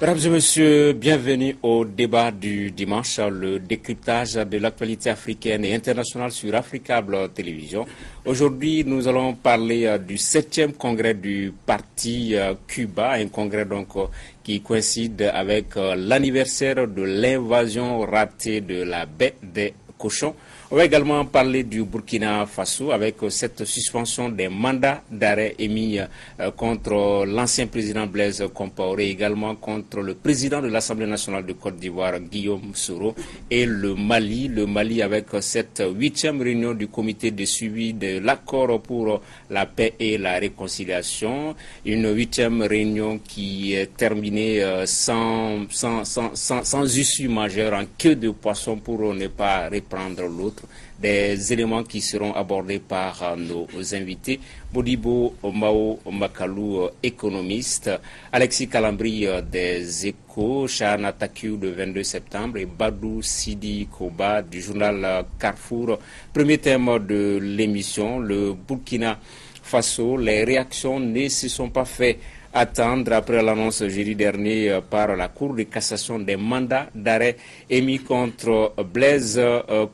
Mesdames et messieurs, bienvenue au débat du dimanche, le décryptage de l'actualité africaine et internationale sur Africable Télévision. Aujourd'hui, nous allons parler du 7e congrès du parti Cuba, un congrès donc qui coïncide avec l'anniversaire de l'invasion ratée de la baie des cochons. On va également parler du Burkina Faso avec cette suspension des mandats d'arrêt émis contre l'ancien président Blaise Compaoré, également contre le président de l'Assemblée nationale de Côte d'Ivoire, Guillaume Soro, et le Mali avec cette 8e réunion du comité de suivi de l'accord pour la paix et la réconciliation, une 8e réunion qui est terminée sans issue majeure, en queue de poisson pour ne pas reprendre l'autre. Des éléments qui seront abordés par nos invités. Modibo Mao Makalou, économiste, Alexis Calambri des Échos, Chahana Takiou de 22 septembre et Badou Sidi Koba du journal Carrefour. Premier thème de l'émission, le Burkina Faso. Les réactions ne se sont pas fait attendre après l'annonce jeudi dernier par la Cour de cassation des mandats d'arrêt émis contre Blaise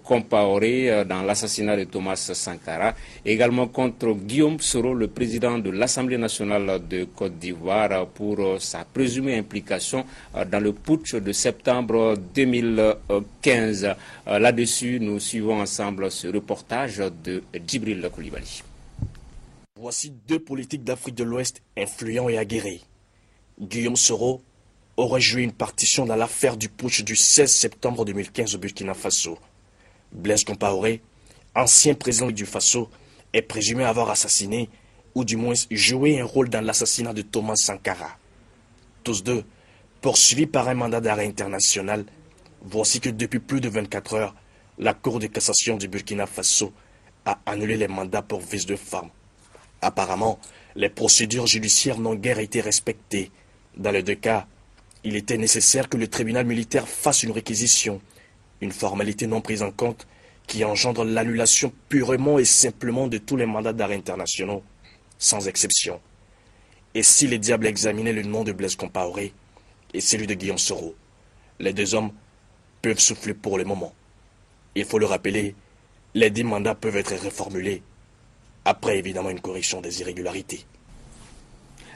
Compaoré dans l'assassinat de Thomas Sankara, également contre Guillaume Soro, le président de l'Assemblée nationale de Côte d'Ivoire, pour sa présumée implication dans le putsch de septembre 2015. Là-dessus, nous suivons ensemble ce reportage de Djibril Koulibaly. Voici deux politiques d'Afrique de l'Ouest influents et aguerris. Guillaume Soro aurait joué une partition dans l'affaire du putsch du 16 septembre 2015 au Burkina Faso. Blaise Compaoré, ancien président du Faso, est présumé avoir assassiné, ou du moins joué un rôle dans l'assassinat de Thomas Sankara. Tous deux, poursuivis par un mandat d'arrêt international, voici que depuis plus de 24 heures, la Cour de cassation du Burkina Faso a annulé les mandats pour vice de forme. Apparemment, les procédures judiciaires n'ont guère été respectées. Dans les deux cas, il était nécessaire que le tribunal militaire fasse une réquisition, une formalité non prise en compte qui engendre l'annulation purement et simplement de tous les mandats d'arrêt internationaux, sans exception. Et si les diables examinaient le nom de Blaise Compaoré et celui de Guillaume Soro, les deux hommes peuvent souffler pour le moment. Il faut le rappeler, les 10 mandats peuvent être reformulés, après évidemment une correction des irrégularités.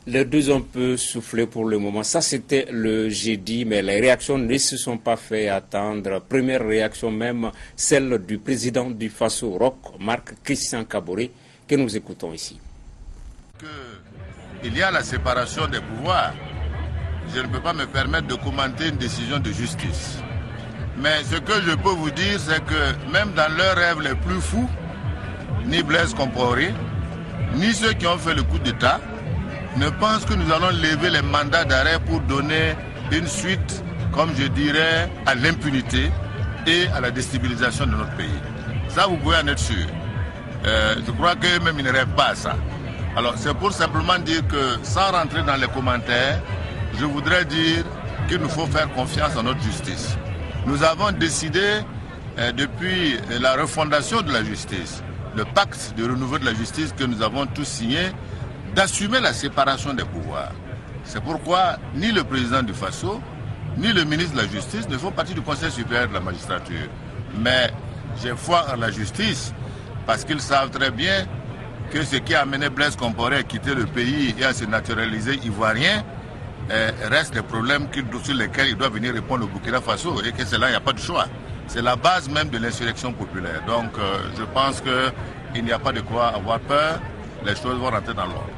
Les deux hommes peuvent souffler pour le moment. Ça, c'était le jeudi, mais les réactions ne se sont pas fait attendre. Première réaction même, celle du président du Faso Roch, Marc Christian Kaboré, que nous écoutons ici. Il y a la séparation des pouvoirs. Je ne peux pas me permettre de commenter une décision de justice. Mais ce que je peux vous dire, c'est que même dans leurs rêves les plus fous, ni Blaise Compaoré, ni ceux qui ont fait le coup d'État ne pensent que nous allons lever les mandats d'arrêt pour donner une suite, comme je dirais, à l'impunité et à la déstabilisation de notre pays. Ça, vous pouvez en être sûr. Je crois qu'eux-mêmes, ils ne rêvent pas à ça. Alors, c'est pour simplement dire que, sans rentrer dans les commentaires, je voudrais dire qu'il nous faut faire confiance en notre justice. Nous avons décidé, depuis la refondation de la justice, le pacte de renouveau de la justice que nous avons tous signé, d'assumer la séparation des pouvoirs. C'est pourquoi ni le président du Faso, ni le ministre de la Justice ne font partie du Conseil supérieur de la magistrature. Mais j'ai foi en la justice parce qu'ils savent très bien que ce qui a amené Blaise Compaoré à quitter le pays et à se naturaliser ivoirien reste des problèmes sur lesquels il doit venir répondre au Burkina Faso et que c'est là, il n'y a pas de choix. C'est la base même de l'insurrection populaire. Donc je pense qu'il n'y a pas de quoi avoir peur. Les choses vont rentrer dans l'ordre.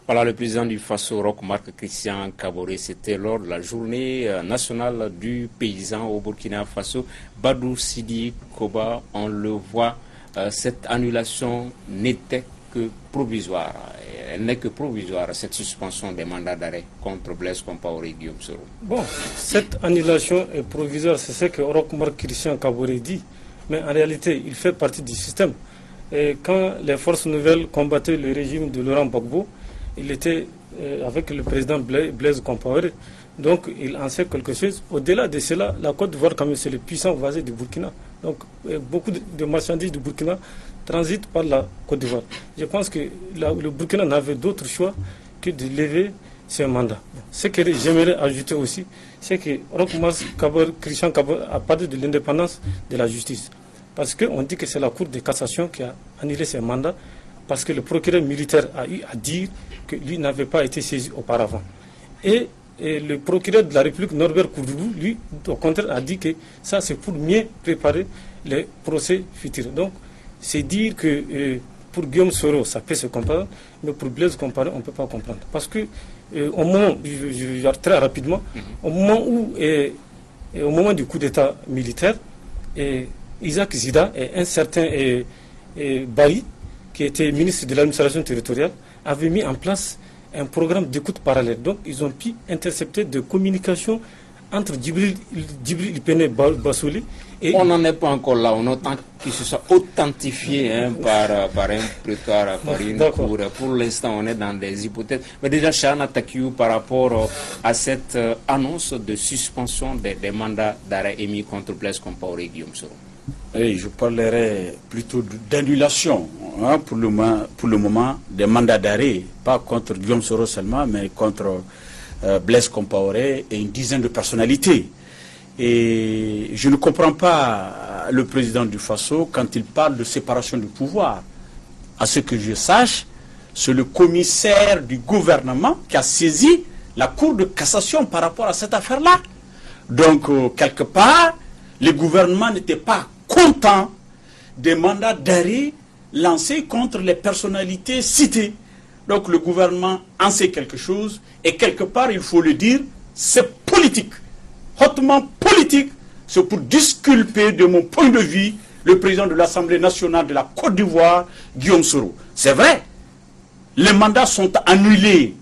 Voilà le président du Faso Roch, Marc Christian Kaboré. C'était lors de la journée nationale du paysan au Burkina Faso. Badou Sidi Koba, on le voit, cette annulation n'était que provisoire. Elle n'est que provisoire, cette suspension des mandats d'arrêt contre Blaise Compaoré et Guillaume Soro. Bon, cette annulation est provisoire, c'est ce que Roch Marc Christian Kaboré dit. Mais en réalité, il fait partie du système. Et quand les forces nouvelles combattaient le régime de Laurent Gbagbo, il était avec le président Blaise Compaoré. Donc il en sait quelque chose. Au-delà de cela, la Côte d'Ivoire, quand même, c'est le puissant voisin du Burkina. Donc beaucoup de marchandises du Burkina transitent par la Côte d'Ivoire. Je pense que le Burkina n'avait d'autre choix que de lever ce mandat. Ce que j'aimerais ajouter aussi, c'est que Christian Kabore a parlé de l'indépendance de la justice. Parce qu'on dit que c'est la Cour de cassation qui a annulé ce mandat, parce que le procureur militaire a eu à dire que lui n'avait pas été saisi auparavant. Et le procureur de la République, Norbert Koudougou, lui, au contraire, a dit que ça, c'est pour mieux préparer les procès futurs. Donc, c'est dire que pour Guillaume Soro, ça peut se comprendre, mais pour Blaise Compaoré, on ne peut pas comprendre. Parce que, au moment, très rapidement, au moment du coup d'État militaire, Isaac Zida et un certain Bari, qui était ministre de l'administration territoriale, avaient mis en place un programme d'écoute parallèle. Donc, ils ont pu intercepter des communications entre Djibril Ipene Bassouli et... On n'en est pas encore là, on attend qu'il se soit authentifié par un prétoire, par une cour. Pour l'instant, on est dans des hypothèses. Mais déjà, Chana Takiou, par rapport à cette annonce de suspension des mandats d'arrêt émis contre Blaise Compaoré et Guillaume Soro. Oui, je parlerai plutôt d'annulation pour le moment des mandats d'arrêt, pas contre Guillaume Soro seulement, mais contre Blaise Compaoré et une dizaine de personnalités. Et je ne comprends pas le président du Faso quand il parle de séparation du pouvoir. À ce que je sache, c'est le commissaire du gouvernement qui a saisi la Cour de cassation par rapport à cette affaire-là. Donc, quelque part, le gouvernement n'était pas content des mandats d'arrêt lancés contre les personnalités citées. Donc le gouvernement en sait quelque chose et quelque part, il faut le dire, c'est politique, hautement politique. C'est pour disculper, de mon point de vue, le président de l'Assemblée nationale de la Côte d'Ivoire, Guillaume Soro. C'est vrai, les mandats sont annulés.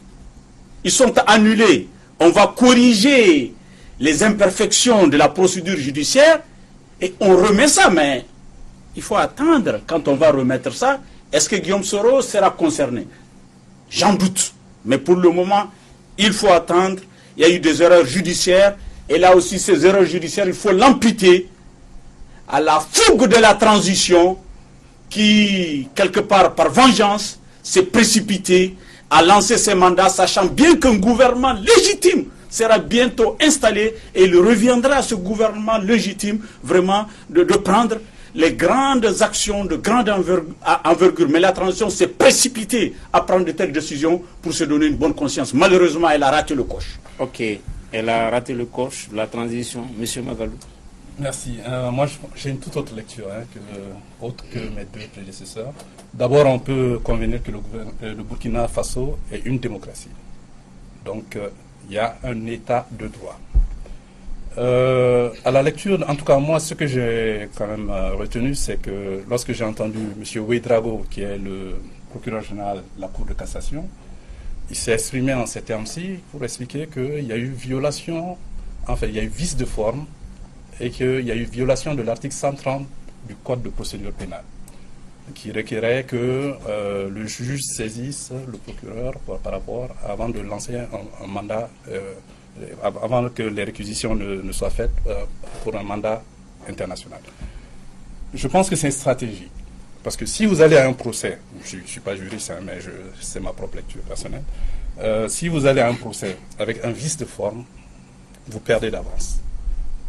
Ils sont annulés. On va corriger les imperfections de la procédure judiciaire et on remet ça, mais il faut attendre quand on va remettre ça. Est-ce que Guillaume Soro sera concerné? J'en doute. Mais pour le moment, il faut attendre. Il y a eu des erreurs judiciaires. Et là aussi, ces erreurs judiciaires, il faut l'amputer à la fougue de la transition qui, quelque part par vengeance, s'est précipité à lancer ses mandats, sachant bien qu'un gouvernement légitime sera bientôt installé et il reviendra à ce gouvernement légitime vraiment de prendre les grandes actions de grande envergure. Mais la transition s'est précipitée à prendre de telles décisions pour se donner une bonne conscience. Malheureusement, elle a raté le coche. Ok, elle a raté le coche, la transition. Monsieur Magalou. Merci. Moi, j'ai une toute autre lecture autre que mes deux prédécesseurs. D'abord, on peut convenir que le Burkina Faso est une démocratie. Donc, il y a un état de droit. À la lecture, en tout cas, moi, ce que j'ai quand même retenu, c'est que lorsque j'ai entendu M. Ouédraogo, qui est le procureur général de la Cour de cassation, il s'est exprimé en ces termes-ci pour expliquer qu'il y a eu violation, enfin, il y a eu vice de forme et qu'il y a eu violation de l'article 130 du Code de procédure pénale, qui requérait que le juge saisisse le procureur par rapport, avant de lancer un mandat, avant que les réquisitions ne soient faites pour un mandat international. Je pense que c'est une stratégie. Parce que si vous allez à un procès, je ne suis pas juriste, mais c'est ma propre lecture personnelle, si vous allez à un procès avec un vice de forme, vous perdez d'avance.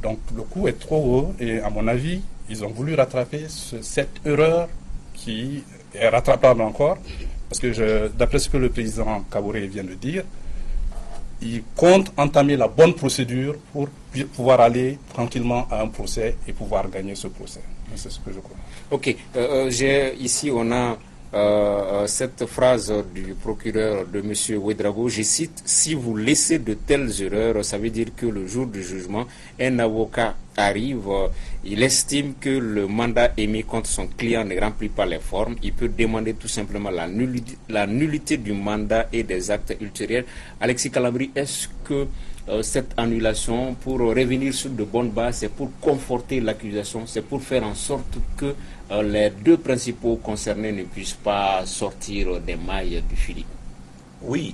Donc le coût est trop haut et à mon avis, ils ont voulu rattraper cette erreur qui est rattrapable encore, parce que d'après ce que le président Kaboré vient de dire, il compte entamer la bonne procédure pour pouvoir aller tranquillement à un procès et pouvoir gagner ce procès. C'est ce que je crois. Ok, ici on a cette phrase du procureur de M. Ouédraogo, je cite, « Si vous laissez de telles erreurs, ça veut dire que le jour du jugement, un avocat arrive, il estime que le mandat émis contre son client ne remplit pas les formes, il peut demander tout simplement la nullité du mandat et des actes ultérieurs. » Alexis Calabri, est-ce que cette annulation, pour revenir sur de bonnes bases, c'est pour conforter l'accusation, c'est pour faire en sorte que les deux principaux concernés ne puissent pas sortir des mailles du filet? Oui,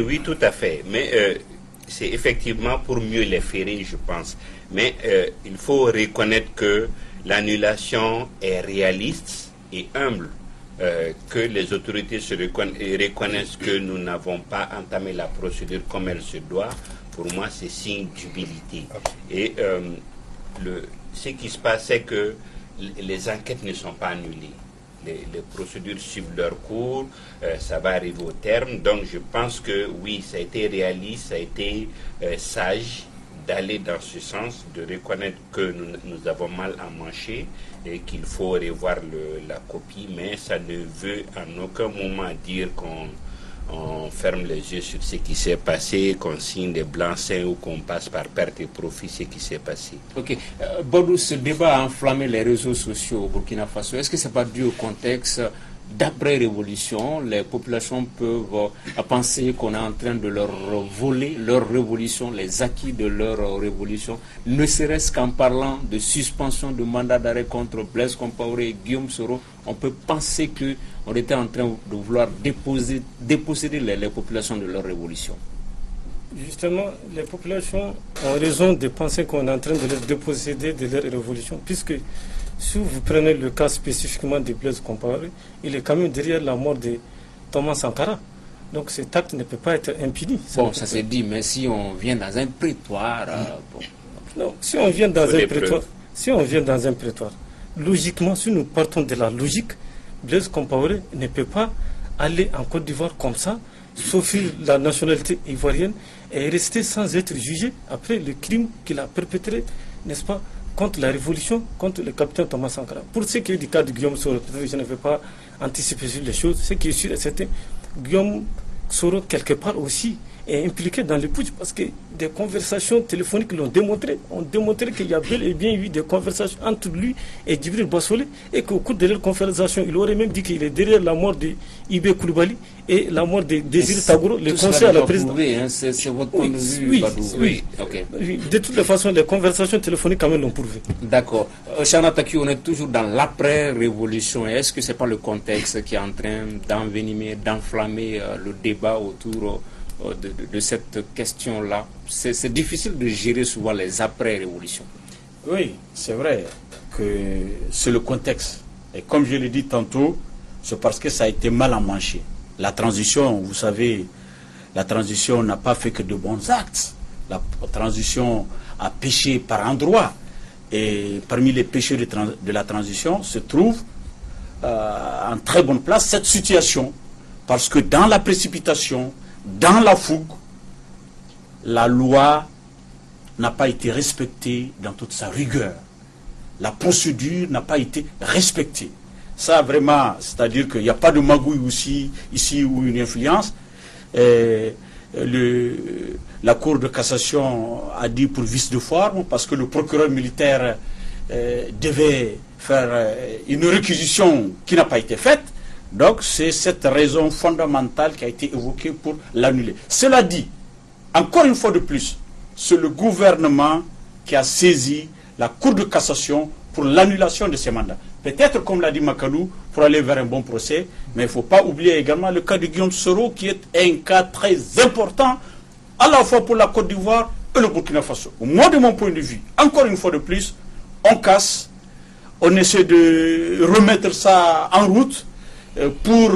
oui, tout à fait. Mais c'est effectivement pour mieux les ferrer, je pense. Mais il faut reconnaître que l'annulation est réaliste et humble. que les autorités reconnaissent que nous n'avons pas entamé la procédure comme elle se doit, pour moi, c'est signe d'humilité. Et ce qui se passe, c'est que les enquêtes ne sont pas annulées. Les procédures suivent leur cours, ça va arriver au terme. Donc je pense que oui, ça a été réaliste, ça a été sage d'aller dans ce sens, de reconnaître que nous avons mal à mancher et qu'il faut revoir la copie, mais ça ne veut en aucun moment dire qu'on ferme les yeux sur ce qui s'est passé, qu'on signe des blancs-seings ou qu'on passe par perte et profit ce qui s'est passé. Ok. Bodou, ce débat a enflammé les réseaux sociaux au Burkina Faso. Est-ce que ce n'est pas dû au contexte d'après-révolution? Les populations peuvent penser qu'on est en train de leur voler leur révolution, les acquis de leur révolution, ne serait-ce qu'en parlant de suspension de mandat d'arrêt contre Blaise Compaoré et Guillaume Soro. On peut penser qu'on était en train de vouloir déposséder les populations de leur révolution. Justement, les populations ont raison de penser qu'on est en train de les déposséder de leur révolution, puisque si vous prenez le cas spécifiquement de Blaise Compaoré, il est quand même derrière la mort de Thomas Sankara. Donc cet acte ne peut pas être impuni. Bon, ça s'est dit, mais si on vient dans un prétoire... bon. Non, si on vient dans un prétoire, logiquement, si nous partons de la logique, Blaise Compaoré ne peut pas aller en Côte d'Ivoire comme ça, sauf la nationalité ivoirienne, et rester sans être jugé après le crime qu'il a perpétré, n'est-ce pas, contre la révolution, contre le capitaine Thomas Sankara. Pour ce qui est du cas de Guillaume Soro, je ne vais pas anticiper sur les choses, ce qui est sûr et certain, Guillaume Soro, quelque part aussi, est impliqué dans le putsch parce que des conversations téléphoniques l'ont démontré. On démontré qu'il y a bel et bien eu des conversations entre lui et Djibril Bassolé et qu'au cours de leur conversation, il aurait même dit qu'il est derrière la mort de Ibé Koulibaly et la mort de Désiré Tagoro, le conseiller à la présidence. Hein, c'est votre point de vue, oui. Okay. De toutes les façons, les conversations téléphoniques quand même l'ont prouvé. D'accord. Chana Taki, on est toujours dans l'après-révolution. Est-ce que ce n'est pas le contexte qui est en train d'envenimer, d'enflammer le débat autour de cette question-là? C'est difficile de gérer souvent les après-révolutions. Oui, c'est vrai que c'est le contexte. Et comme je l'ai dit tantôt, c'est parce que ça a été mal emmanché. La transition, vous savez, la transition n'a pas fait que de bons actes. La transition a péché par endroits. Et parmi les péchés de la transition se trouve en très bonne place cette situation. Parce que dans la précipitation, dans la fougue, la loi n'a pas été respectée dans toute sa rigueur. La procédure n'a pas été respectée. Ça vraiment, c'est-à-dire qu'il n'y a pas de magouille aussi, ici ou une influence. La Cour de cassation a dit pour vice de forme, parce que le procureur militaire devait faire une réquisition qui n'a pas été faite. Donc c'est cette raison fondamentale qui a été évoquée pour l'annuler. Cela dit, encore une fois de plus, c'est le gouvernement qui a saisi la Cour de cassation pour l'annulation de ces mandats. Peut-être, comme l'a dit Makalou, pour aller vers un bon procès, mais il ne faut pas oublier également le cas de Guillaume Soro, qui est un cas très important, à la fois pour la Côte d'Ivoire et le Burkina Faso. Moi, de mon point de vue, encore une fois de plus, on casse, on essaie de remettre ça en route pour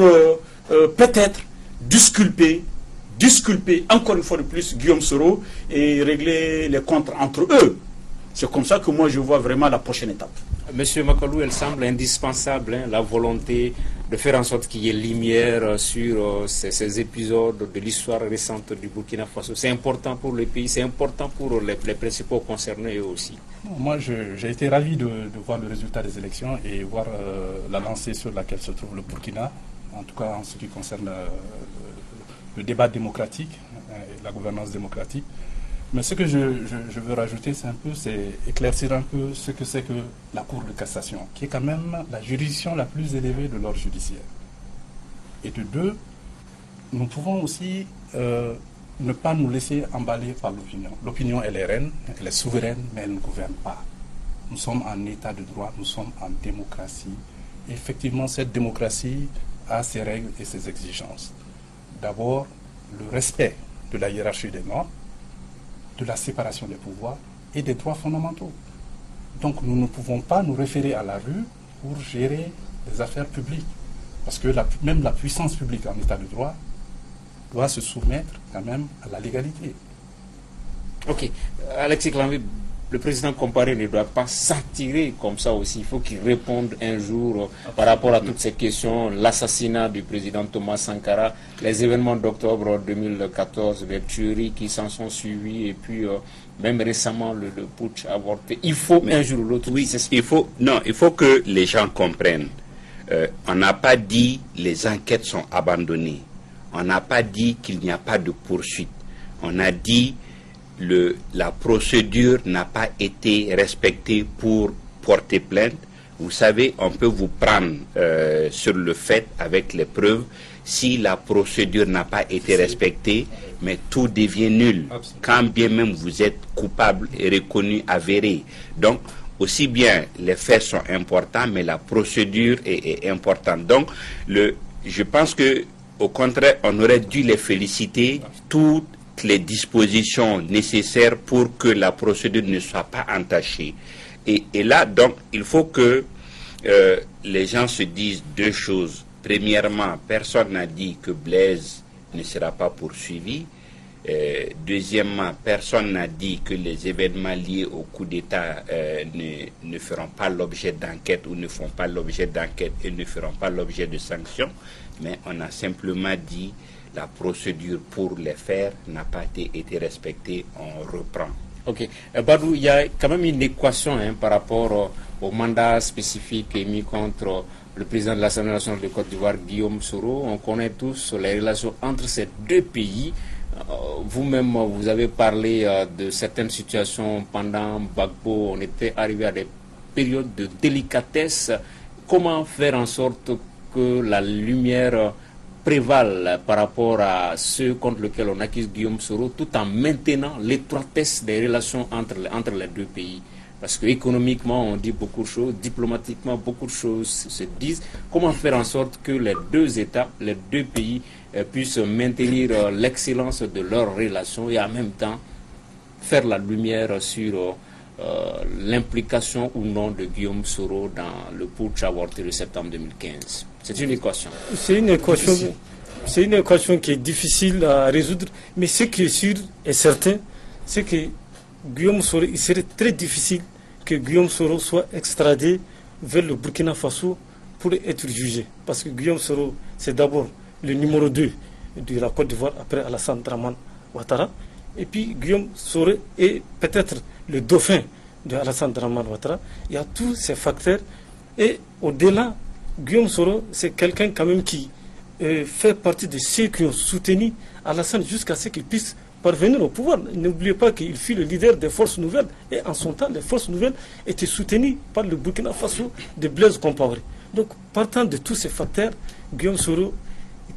peut-être disculper encore une fois de plus Guillaume Soro et régler les comptes entre eux. C'est comme ça que moi je vois vraiment la prochaine étape. Monsieur Makalou, elle semble indispensable, la volonté de faire en sorte qu'il y ait lumière sur ces épisodes de l'histoire récente du Burkina Faso. C'est important pour le pays, c'est important pour les principaux concernés eux aussi. Moi, j'ai été ravi de voir le résultat des élections et voir la lancée sur laquelle se trouve le Burkina, en tout cas en ce qui concerne le débat démocratique et la gouvernance démocratique. Mais ce que je veux rajouter, c'est éclaircir un peu ce que c'est que la Cour de cassation, qui est quand même la juridiction la plus élevée de l'ordre judiciaire. Et de deux, nous pouvons aussi ne pas nous laisser emballer par l'opinion. L'opinion, elle est reine, elle est souveraine, mais elle ne gouverne pas. Nous sommes en état de droit, nous sommes en démocratie. Et effectivement, cette démocratie a ses règles et ses exigences. D'abord, le respect de la hiérarchie des normes, de la séparation des pouvoirs et des droits fondamentaux. Donc nous ne pouvons pas nous référer à la rue pour gérer les affaires publiques. Parce que même la puissance publique en état de droit doit se soumettre quand même à la légalité. Ok. Alexis Clamé, le président comparé ne doit pas s'en tirer comme ça aussi. Il faut qu'il réponde un jour par rapport à toutes ces questions. L'assassinat du président Thomas Sankara, les événements d'octobre 2014, les tueries qui s'en sont suivies et puis même récemment le putsch avorté. Il faut un jour ou l'autre. Oui, il faut que les gens comprennent. On n'a pas dit les enquêtes sont abandonnées. On n'a pas dit qu'il n'y a pas de poursuite. On a dit la procédure n'a pas été respectée pour porter plainte. Vous savez, on peut vous prendre sur le fait avec les preuves si la procédure n'a pas été respectée, mais tout devient nul. Quand bien même vous êtes coupable et reconnu, avéré. Donc, aussi bien les faits sont importants, mais la procédure est importante. Donc, je pense que au contraire, on aurait dû les féliciter, toutes les dispositions nécessaires pour que la procédure ne soit pas entachée. Et là, donc, il faut que les gens se disent deux choses. Premièrement, personne n'a dit que Blaise ne sera pas poursuivi. Deuxièmement, personne n'a dit que les événements liés au coup d'État ne feront pas l'objet d'enquête ou ne font pas l'objet d'enquête et ne feront pas l'objet de sanctions. Mais on a simplement dit la procédure pour les faire n'a pas été respectée, on reprend. Ok. Badou, il y a quand même une équation par rapport au mandat spécifique émis contre le président de l'Assemblée nationale de Côte d'Ivoire, Guillaume Soro. On connaît tous les relations entre ces deux pays. Vous-même, vous avez parlé de certaines situations pendant Gbagbo. On était arrivé à des périodes de délicatesse. Comment faire en sorte que la lumière prévale par rapport à ceux contre lesquels on accuse Guillaume Soro, tout en maintenant l'étroitesse des relations entre les deux pays? Parce qu'économiquement, on dit beaucoup de choses, diplomatiquement, beaucoup de choses se disent. Comment faire en sorte que les deux États, les deux pays puissent maintenir l'excellence de leurs relations et en même temps faire la lumière sur l'implication ou non de Guillaume Soro dans le putsch avorté de septembre 2015? C'est une équation. C'est une équation qui est difficile à résoudre, mais ce qui est sûr et certain, c'est que Guillaume Soro, il serait très difficile que Guillaume Soro soit extradé vers le Burkina Faso pour être jugé. Parce que Guillaume Soro, c'est d'abord le numéro 2 de la Côte d'Ivoire après Alassane Dramane Ouattara. Et puis Guillaume Soro est peut-être le dauphin de Alassane Dramane Ouattara. Il y a tous ces facteurs. Et au-delà, Guillaume Soro, c'est quelqu'un quand même qui fait partie de ceux qui ont soutenu Alassane jusqu'à ce qu'il puisse parvenir au pouvoir. N'oubliez pas qu'il fut le leader des forces nouvelles. Et en son temps, les forces nouvelles étaient soutenues par le Burkina Faso de Blaise Compaoré. Donc, partant de tous ces facteurs, Guillaume Soro,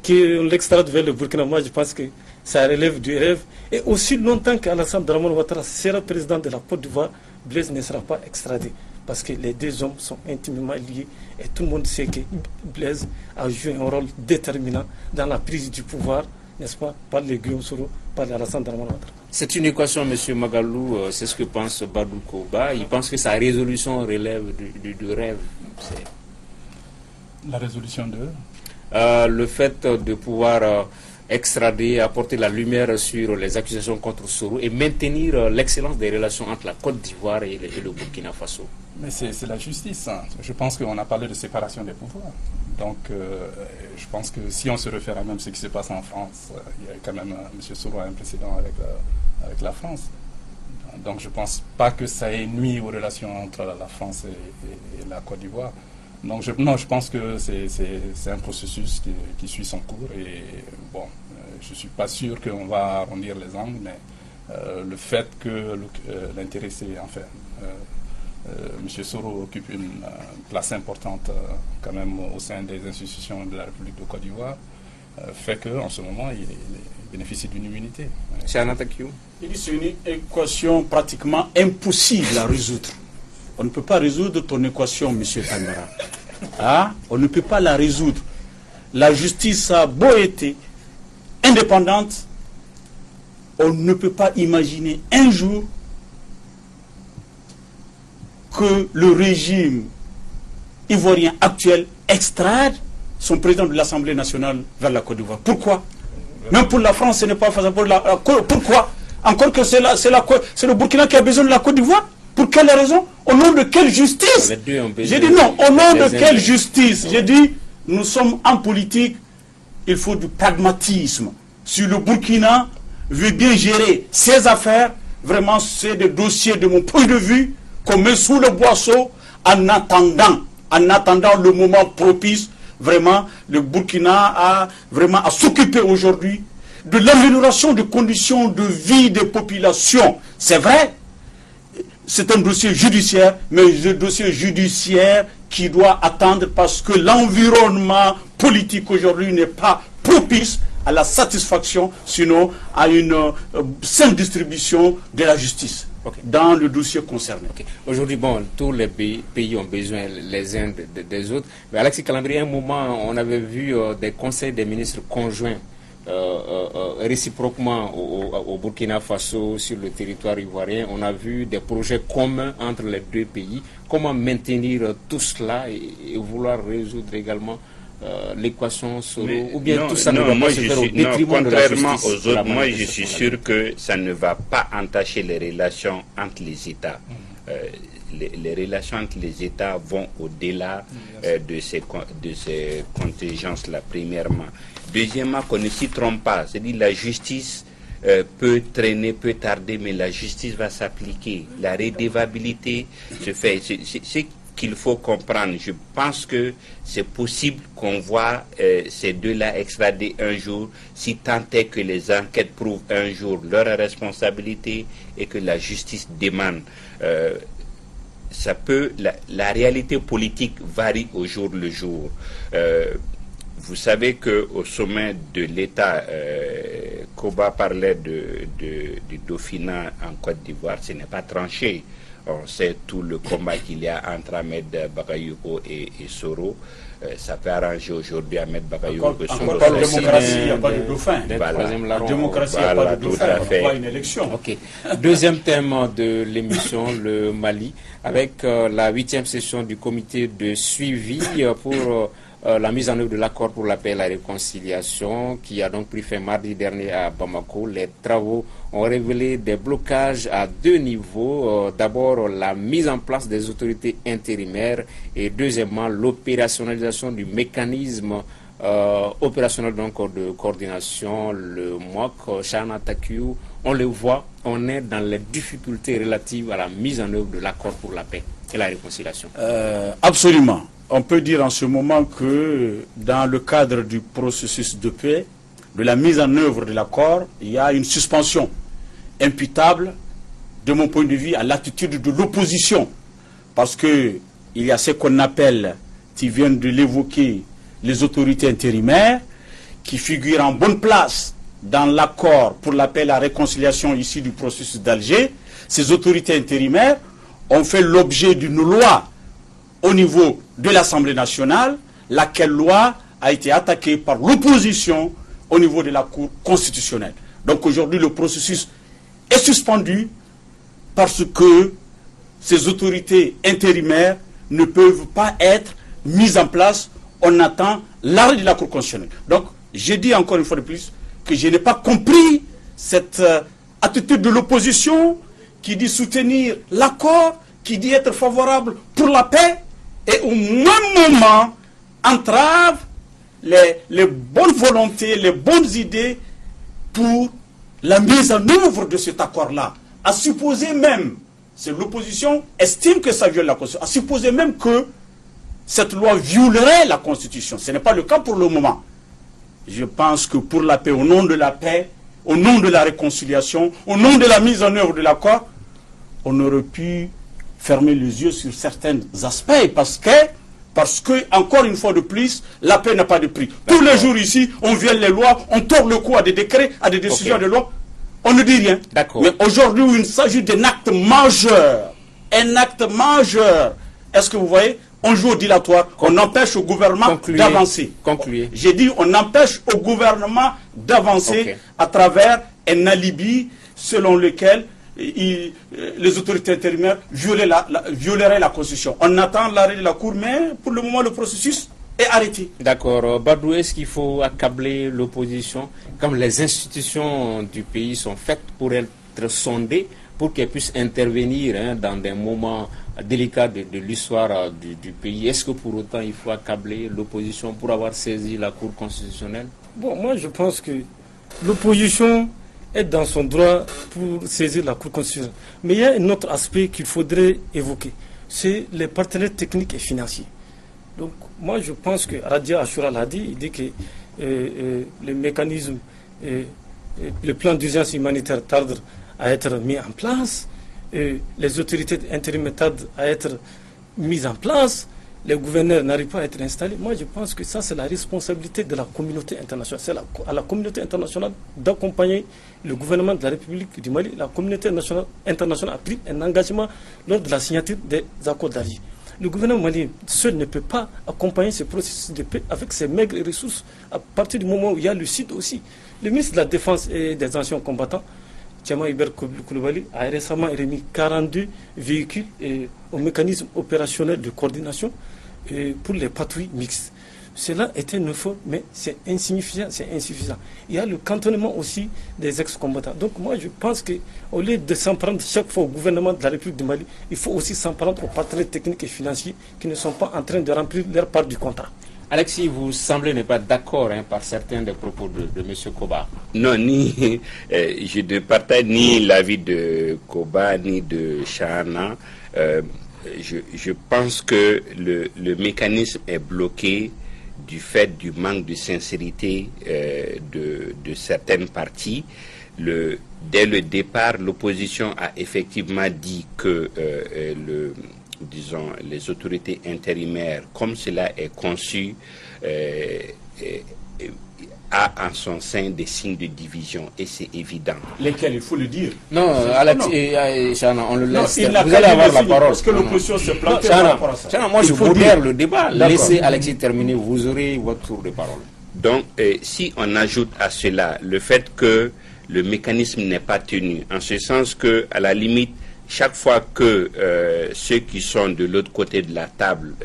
qui l'extrade vers le Burkina, moi je pense que ça relève du rêve. Et aussi longtemps qu'Alassane Dramane Ouattara sera président de la Côte d'Ivoire, Blaise ne sera pas extradé. Parce que les deux hommes sont intimement liés et tout le monde sait que Blaise a joué un rôle déterminant dans la prise du pouvoir, n'est-ce pas, par les Guillaume Soro, par Alassane Dramane Ouattara. C'est une équation, M. Magalou, c'est ce que pense Badou Koba. Il pense que sa résolution relève du rêve. La résolution de le fait de pouvoir extrader, apporter la lumière sur les accusations contre Soro et maintenir l'excellence des relations entre la Côte d'Ivoire et le Burkina Faso. Mais c'est la justice. Hein. Je pense qu'on a parlé de séparation des pouvoirs. Donc, je pense que si on se réfère à même ce qui se passe en France, il y a quand même M. Soro a un précédent avec la France. Donc, je ne pense pas que ça ait nuit aux relations entre la France et la Côte d'Ivoire. Donc, je pense que c'est un processus qui suit son cours. Et bon, je ne suis pas sûr qu'on va arrondir les angles, mais le fait que l'intéressé, enfin, M. Soro occupe une place importante quand même au sein des institutions de la République de Côte d'Ivoire, fait qu'en ce moment, il bénéficie d'une immunité. C'est un attaque. C'est une équation pratiquement impossible à résoudre. On ne peut pas résoudre ton équation, M. Kamara. Ah, on ne peut pas la résoudre. La justice a beau être indépendante, on ne peut pas imaginer un jour que le régime ivoirien actuel extrade son président de l'Assemblée nationale vers la Côte d'Ivoire. Pourquoi? Même pour la France, ce n'est pas faisable. Pourquoi? Encore que c'est le Burkina qui a besoin de la Côte d'Ivoire. Pour quelle raison? Au nom de quelle justice? J'ai dit non, au nom de quelle justice? J'ai dit, nous sommes en politique, il faut du pragmatisme. Si le Burkina veut bien gérer ses affaires, vraiment c'est des dossiers de mon point de vue qu'on met sous le boisseau en attendant le moment propice. Vraiment, le Burkina a vraiment à s'occuper aujourd'hui de l'amélioration des conditions de vie des populations. C'est vrai, c'est un dossier judiciaire, mais un dossier judiciaire qui doit attendre parce que l'environnement politique aujourd'hui n'est pas propice à la satisfaction, sinon à une saine distribution de la justice. Okay. Dans le dossier concerné. Okay. Aujourd'hui, bon, tous les pays ont besoin les uns des autres. Mais Alexis Calandri, à un moment, on avait vu des conseils des ministres conjoints réciproquement au Burkina Faso, sur le territoire ivoirien. On a vu des projets communs entre les deux pays. Comment maintenir tout cela et vouloir résoudre également l'équation Soro, ou bien non, tout ça non, ne va pas se faire au détriment de la justice? Contrairement aux autres, moi je suis sûr que ça ne va pas entacher les relations entre les États. Les relations entre les États vont au-delà de ces contingences-là, premièrement. Deuxièmement, qu'on ne s'y trompe pas, c'est-à-dire la justice peut traîner, peut tarder, mais la justice va s'appliquer. La redevabilité se fait. C'est qu'il faut comprendre. Je pense que c'est possible qu'on voit ces deux-là extrader un jour, si tant est que les enquêtes prouvent un jour leur responsabilité et que la justice demande. La réalité politique varie au jour le jour. Vous savez qu'au sommet de l'État, Koba parlait du Dauphinat en Côte d'Ivoire, ce n'est pas tranché. On sait tout le combat qu'il y a entre Ahmed Bakayoko et Soro. Ça peut arranger aujourd'hui Ahmed Bakayoko que Soro. Encore pas de démocratie, il n'y a pas de dauphin. La démocratie, il n'y a pas de dauphin, pas une élection. Okay. Deuxième thème de l'émission, le Mali, avec la 8e session du comité de suivi pour la mise en œuvre de l'accord pour la paix et la réconciliation qui a donc pris fin mardi dernier à Bamako. Les travaux ont révélé des blocages à deux niveaux. D'abord, la mise en place des autorités intérimaires et deuxièmement, l'opérationnalisation du mécanisme opérationnel donc de coordination, le MOC, Chana Takiou. On le voit, on est dans les difficultés relatives à la mise en œuvre de l'accord pour la paix et la réconciliation. Absolument. On peut dire en ce moment que dans le cadre du processus de paix, de la mise en œuvre de l'accord, il y a une suspension imputable, de mon point de vue, à l'attitude de l'opposition. Parce qu'il y a ce qu'on appelle, tu viens de l'évoquer, les autorités intérimaires, qui figurent en bonne place dans l'accord pour la paix et la réconciliation ici du processus d'Alger. Ces autorités intérimaires ont fait l'objet d'une loi au niveau de l'Assemblée nationale, laquelle loi a été attaquée par l'opposition au niveau de la Cour constitutionnelle. Donc aujourd'hui, le processus est suspendu parce que ces autorités intérimaires ne peuvent pas être mises en place. On attend l'arrêt de la Cour constitutionnelle. Donc, j'ai dit encore une fois de plus que je n'ai pas compris cette attitude de l'opposition qui dit soutenir l'accord, qui dit être favorable pour la paix, et au même moment entrave les bonnes volontés, les bonnes idées pour la mise en œuvre de cet accord-là. À supposer même, c'est l'opposition estime que ça viole la Constitution, à supposer même que cette loi violerait la Constitution. Ce n'est pas le cas pour le moment. Je pense que pour la paix, au nom de la paix, au nom de la réconciliation, au nom de la mise en œuvre de l'accord, on aurait pu fermer les yeux sur certains aspects parce que, encore une fois de plus, la paix n'a pas de prix. Tous les jours ici, on viole les lois, on tord le cou à des décrets, à des décisions de loi, on ne dit rien. Mais aujourd'hui, il s'agit d'un acte majeur. Un acte majeur. Est-ce que vous voyez? On joue au dilatoire, on empêche au gouvernement d'avancer. J'ai dit, on empêche au gouvernement d'avancer à travers un alibi selon lequel les autorités intérimaires violeraient la Constitution. On attend l'arrêt de la Cour, mais pour le moment, le processus et arrêter. D'accord. Badou, est-ce qu'il faut accabler l'opposition comme les institutions du pays sont faites pour être sondées, pour qu'elles puissent intervenir dans des moments délicats de l'histoire du pays? Est-ce que pour autant il faut accabler l'opposition pour avoir saisi la Cour constitutionnelle? Bon, moi je pense que l'opposition est dans son droit pour saisir la Cour constitutionnelle. Mais il y a un autre aspect qu'il faudrait évoquer, c'est les partenaires techniques et financiers. Donc moi je pense que Radia Ashura l'a dit, il dit que le mécanisme, le plan d'urgence humanitaire tarde à être mis en place, les autorités intérimaires tardent à être mises en place, les gouverneurs n'arrivent pas à être installés. Moi je pense que ça c'est la responsabilité de la communauté internationale. C'est à la communauté internationale d'accompagner le gouvernement de la République du Mali. La communauté internationale a pris un engagement lors de la signature des accords d'Alger. Le gouvernement malien seul ne peut pas accompagner ce processus de paix avec ses maigres ressources à partir du moment où il y a le Sud aussi. Le ministre de la Défense et des anciens combattants, Tchama Iber Koulibaly, a récemment remis 42 véhicules au mécanisme opérationnel de coordination pour les patrouilles mixtes. Cela est un effort, mais c'est insuffisant, Il y a le cantonnement aussi des ex-combattants. Donc moi je pense qu'au lieu de s'en prendre chaque fois au gouvernement de la République du Mali, il faut aussi s'en prendre aux partenaires techniques et financiers qui ne sont pas en train de remplir leur part du contrat. Alexis, vous semblez ne pas d'accord par certains des propos de M. Koba. Non, je ne partage ni l'avis de Koba ni de Chahana. Je pense que le mécanisme est bloqué du fait du manque de sincérité de certaines parties. Dès le départ, l'opposition a effectivement dit que les autorités intérimaires, comme cela est conçu, a en son sein des signes de division, et c'est évident. Lesquels, il faut le dire. Non, Alex et Chana, on le laisse. Vous allez avoir la parole. Parce que l'opposition se plante par rapport à ça. Chana, moi je modère le débat. Laissez Alexis terminer, vous aurez votre tour de parole. Donc, si on ajoute à cela le fait que le mécanisme n'est pas tenu, en ce sens que, à la limite, chaque fois que ceux qui sont de l'autre côté de la table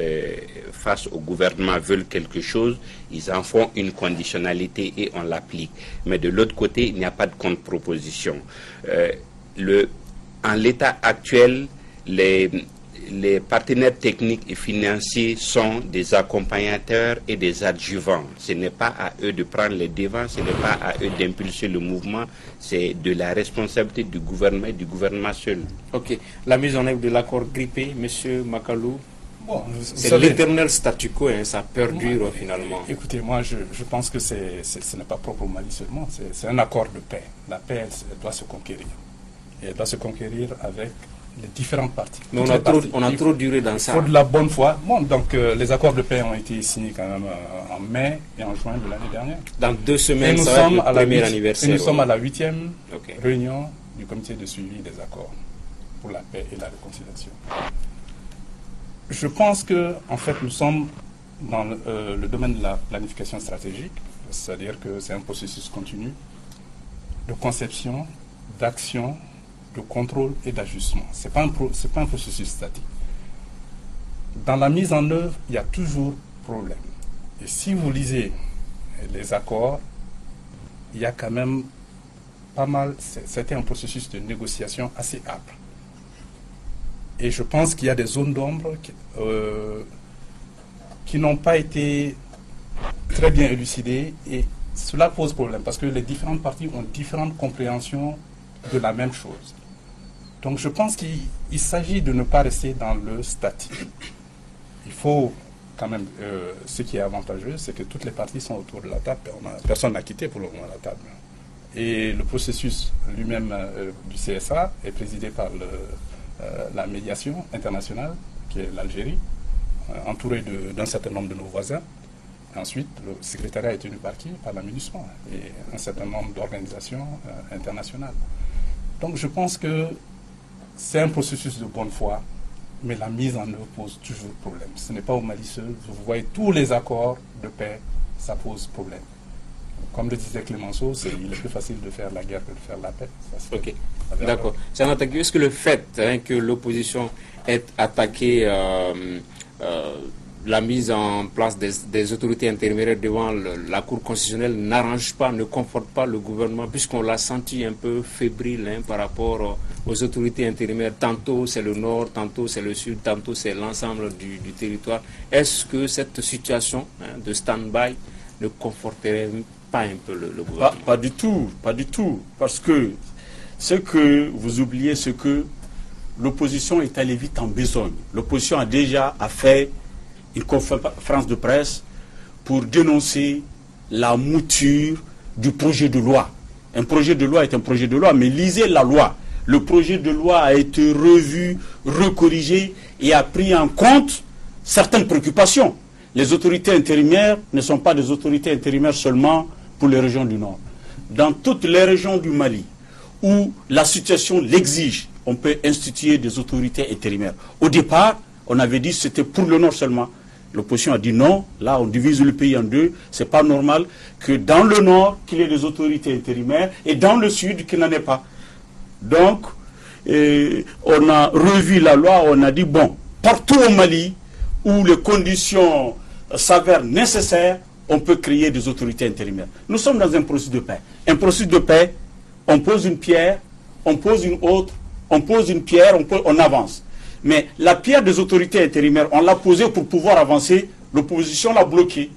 face au gouvernement veulent quelque chose, ils en font une conditionnalité et on l'applique. Mais de l'autre côté, il n'y a pas de contre-proposition. En l'état actuel, les partenaires techniques et financiers sont des accompagnateurs et des adjuvants. Ce n'est pas à eux de prendre les devants, ce n'est pas à eux d'impulser le mouvement, c'est de la responsabilité du gouvernement et du gouvernement seul. Ok. La mise en œuvre de l'accord grippé, M. Makalou, bon, c'est l'éternel statu quo, ça perdure finalement. Écoutez, moi je pense que ce n'est pas propre au Mali seulement, c'est un accord de paix. La paix, elle doit se conquérir. Et elle doit se conquérir avec les différentes parties. Mais on a trop duré dans ça. Il faut de la bonne foi. Bon, donc les accords de paix ont été signés quand même en mai et en juin de l'année dernière. Dans 2 semaines, ça va être le premier anniversaire. Et nous sommes à la 8e réunion du comité de suivi des accords pour la paix et la réconciliation. Je pense que, en fait, nous sommes dans le domaine de la planification stratégique, c'est-à-dire que c'est un processus continu de conception, d'action, de contrôle et d'ajustement. Ce n'est pas un processus statique. Dans la mise en œuvre, il y a toujours problème. Et si vous lisez les accords, il y a quand même pas mal, c'était un processus de négociation assez âpre. Et je pense qu'il y a des zones d'ombre qui n'ont pas été très bien élucidées et cela pose problème parce que les différentes parties ont différentes compréhensions de la même chose. Donc je pense qu'il s'agit de ne pas rester dans le statique. Il faut quand même, ce qui est avantageux, c'est que toutes les parties sont autour de la table. Personne n'a quitté pour le moment la table. Et le processus lui-même du CSA est présidé par la médiation internationale, qui est l'Algérie, entourée d'un certain nombre de nos voisins. Ensuite, le secrétariat est tenu par qui? Par la MINUSMA et un certain nombre d'organisations internationales. Donc je pense que c'est un processus de bonne foi, mais la mise en œuvre pose toujours problème. Ce n'est pas au Mali seul. Vous voyez, tous les accords de paix, ça pose problème. Comme le disait Clémenceau, il est plus facile de faire la guerre que de faire la paix. Ok, d'accord. Est-ce que le fait que l'opposition ait attaqué la mise en place des autorités intérimaires devant la Cour constitutionnelle n'arrange pas, ne conforte pas le gouvernement, puisqu'on l'a senti un peu fébrile par rapport aux autorités intérimaires. Tantôt c'est le nord, tantôt c'est le sud, tantôt c'est l'ensemble du territoire. Est-ce que cette situation de stand-by ne conforterait pas un peu le gouvernement? Pas du tout, pas du tout. Parce que ce que vous oubliez, c'est que l'opposition est allée vite en besogne. L'opposition a déjà fait une conférence de presse pour dénoncer la mouture du projet de loi. Un projet de loi est un projet de loi, mais lisez la loi. Le projet de loi a été revu, recorrigé et a pris en compte certaines préoccupations. Les autorités intérimaires ne sont pas des autorités intérimaires seulement pour les régions du Nord. Dans toutes les régions du Mali où la situation l'exige, on peut instituer des autorités intérimaires. Au départ, on avait dit que c'était pour le Nord seulement. L'opposition a dit non, là on divise le pays en deux, c'est pas normal que dans le Nord qu'il y ait des autorités intérimaires et dans le Sud qu'il n'en ait pas. Donc, on a revu la loi, on a dit bon, partout au Mali où les conditions s'avèrent nécessaires, on peut créer des autorités intérimaires. Nous sommes dans un processus de paix. Un processus de paix, on pose une pierre, on pose une autre, on pose une pierre, on avance. Mais la pierre des autorités intérimaires, on l'a posée pour pouvoir avancer, l'opposition l'a bloquée.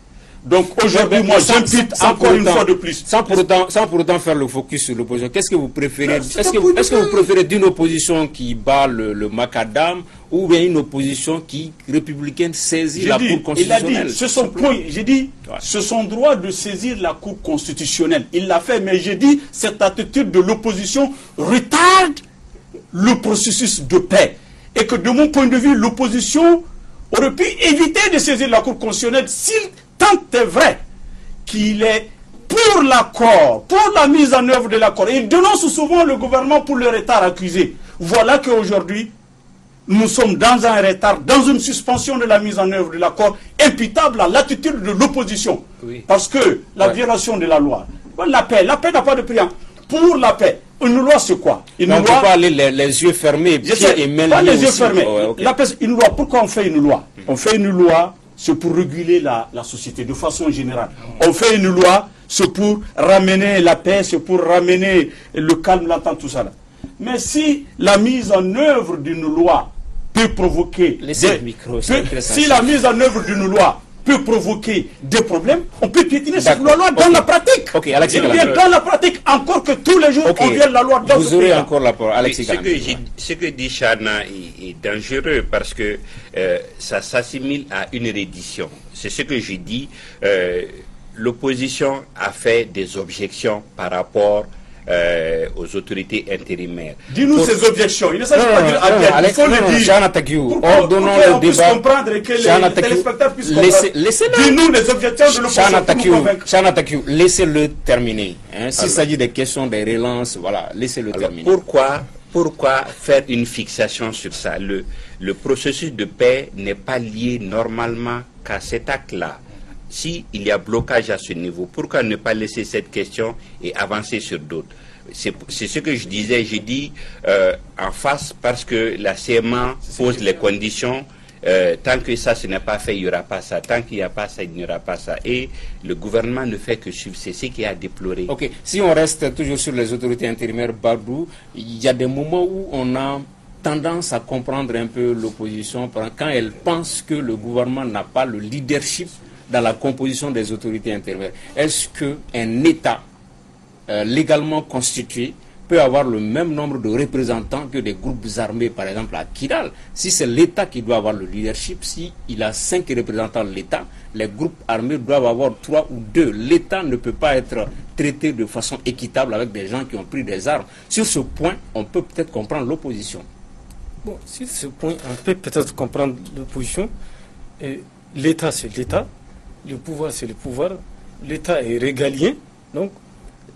Donc aujourd'hui, moi j'impute encore une fois de plus. Sans pour autant faire le focus sur l'opposition, qu'est-ce que vous préférez? Est-ce que vous préférez d'une opposition qui bat le macadam ou bien une opposition qui, républicaine, saisit la Cour constitutionnelle? J'ai dit, c'est son droit de saisir la Cour constitutionnelle. Il l'a fait, mais j'ai dit, cette attitude de l'opposition retarde le processus de paix. Et que de mon point de vue, l'opposition aurait pu éviter de saisir la Cour constitutionnelle s'il tant est vrai qu'il est pour l'accord, pour la mise en œuvre de l'accord. Il dénonce souvent le gouvernement pour le retard accusé. Voilà qu'aujourd'hui, nous sommes dans un retard, dans une suspension de la mise en œuvre de l'accord, imputable à l'attitude de l'opposition. Oui. Parce que la violation de la loi, la paix n'a pas de prix. Pour la paix, une loi c'est quoi? On ne peut pas aller les yeux fermés, pieds et mains liés. Pas les yeux fermés. La paix, une loi, pourquoi on fait une loi? On fait une loi, c'est pour réguler la société de façon générale. On fait une loi, c'est pour ramener la paix, c'est pour ramener le calme, l'entente, tout ça. Là. Mais si la mise en œuvre d'une loi peut provoquer... si la mise en œuvre d'une loi peut provoquer des problèmes, on peut piétiner cette loi dans la pratique. Okay, Alexis dans la pratique, encore que tous les jours, on viole la loi dans Vous aurez encore la parole, Alexis. Ce que dit Chana est dangereux parce que ça s'assimile à une reddition. C'est ce que j'ai dit. L'opposition a fait des objections par rapport aux autorités intérimaires. Dis-nous ces objections. Il ne s'agit pas de dire il faut le dire. Ordonnons le débat. Comprendre et que les téléspectateurs puissent comprendre. Dis-nous les objections de l'opposition. Chana Takiou, laissez-le terminer. S'il s'agit des questions des relances, voilà, laissez-le terminer. Pourquoi faire une fixation sur ça? Le processus de paix n'est pas lié normalement qu'à cet acte-là. S'il y a blocage à ce niveau, pourquoi ne pas laisser cette question et avancer sur d'autres? C'est ce que je disais, j'ai dit en face parce que la CMA pose les conditions. Tant que ça, ce n'est pas fait, il n'y aura pas ça. Tant qu'il n'y a pas ça, il n'y aura pas ça. Et le gouvernement ne fait que suivre. C'est ce qui a déploré. Ok, si on reste toujours sur les autorités intérimaires, Bardou, il y a des moments où on a tendance à comprendre un peu l'opposition quand elle pense que le gouvernement n'a pas le leadership dans la composition des autorités intérimaires. Est-ce qu'un État légalement constitué peut avoir le même nombre de représentants que des groupes armés, par exemple à Kidal? Si c'est l'État qui doit avoir le leadership, s'il a 5 représentants de l'État, les groupes armés doivent avoir 3 ou 2. L'État ne peut pas être traité de façon équitable avec des gens qui ont pris des armes. Sur ce point, on peut peut-être comprendre l'opposition. Bon, sur ce point, on peut peut-être comprendre l'opposition. L'État, c'est l'État. Le pouvoir, c'est le pouvoir. L'État est régalien. Donc,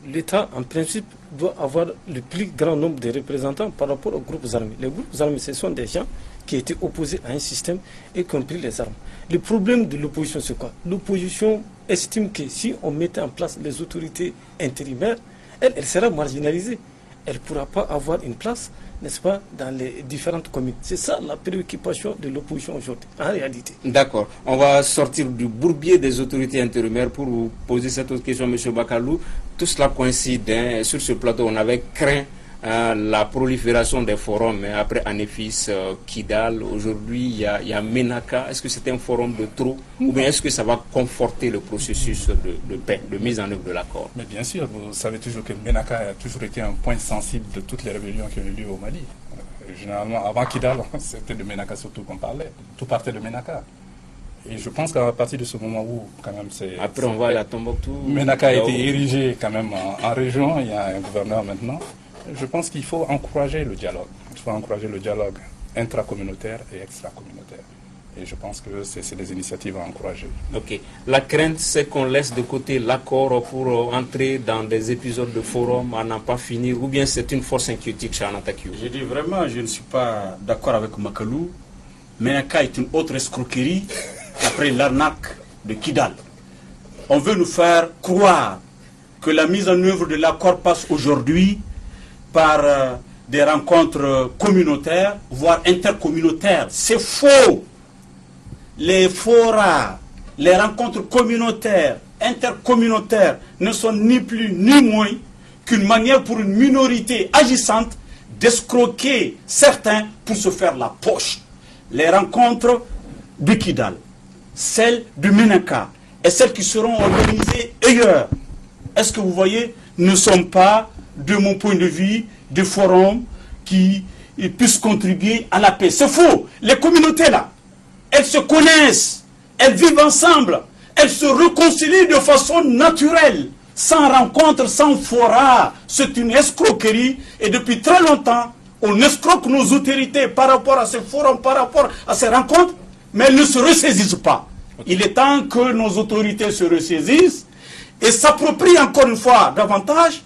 l'État, en principe, doit avoir le plus grand nombre de représentants par rapport aux groupes armés. Les groupes armés, ce sont des gens qui étaient opposés à un système et qui ont pris les armes. Le problème de l'opposition, c'est quoi? L'opposition estime que si on mettait en place les autorités intérimaires, elle sera marginalisée. elle ne pourra pas avoir une place, n'est-ce pas, dans les différentes communes. C'est ça la préoccupation de l'opposition aujourd'hui, en réalité. D'accord. On va sortir du bourbier des autorités intérimaires pour vous poser cette autre question, M. Bakalou. Tout cela coïncide. Hein. Sur ce plateau, on avait craint la prolifération des forums. Mais après Anefis, Kidal, aujourd'hui, il y a Menaka. Est-ce que c'est un forum de trop ou bien est-ce que ça va conforter le processus de paix, de mise en œuvre de l'accord? Mais bien sûr, vous savez toujours que Menaka a toujours été un point sensible de toutes les rébellions qui ont eu lieu au Mali. Généralement, avant Kidal, c'était de Menaka surtout qu'on parlait. Tout partait de Menaka. Et je pense qu'à partir de ce moment où, quand même, c'est... Après, on va à la Tombouctou. Menaka a été érigé quand même en région. Il y a un gouverneur maintenant. Je pense qu'il faut encourager le dialogue. Il faut encourager le dialogue intracommunautaire et extracommunautaire. Et je pense que c'est des initiatives à encourager. Ok. La crainte, c'est qu'on laisse de côté l'accord pour entrer dans des épisodes de forum à n'en pas finir, ou bien c'est une force inquiétique chez Anatakiou? Je dis vraiment, je ne suis pas d'accord avec Makalou. Menaka est une autre escroquerie après l'arnaque de Kidal. On veut nous faire croire que la mise en œuvre de l'accord passe aujourd'hui par des rencontres communautaires, voire intercommunautaires. C'est faux. Les forats, les rencontres communautaires, intercommunautaires ne sont ni plus ni moins qu'une manière pour une minorité agissante d'escroquer certains pour se faire la poche. Les rencontres de Kidal, celles de Menaka et celles qui seront organisées ailleurs, est-ce que vous voyez, ne sont pas, de mon point de vue, des forums qui puissent contribuer à la paix. C'est faux. Les communautés là, elles se connaissent, elles vivent ensemble, elles se réconcilient de façon naturelle, sans rencontre, sans fora. C'est une escroquerie et depuis très longtemps, on escroque nos autorités par rapport à ces forums, par rapport à ces rencontres, mais elles ne se ressaisissent pas. Il est temps que nos autorités se ressaisissent et s'approprient encore une fois davantage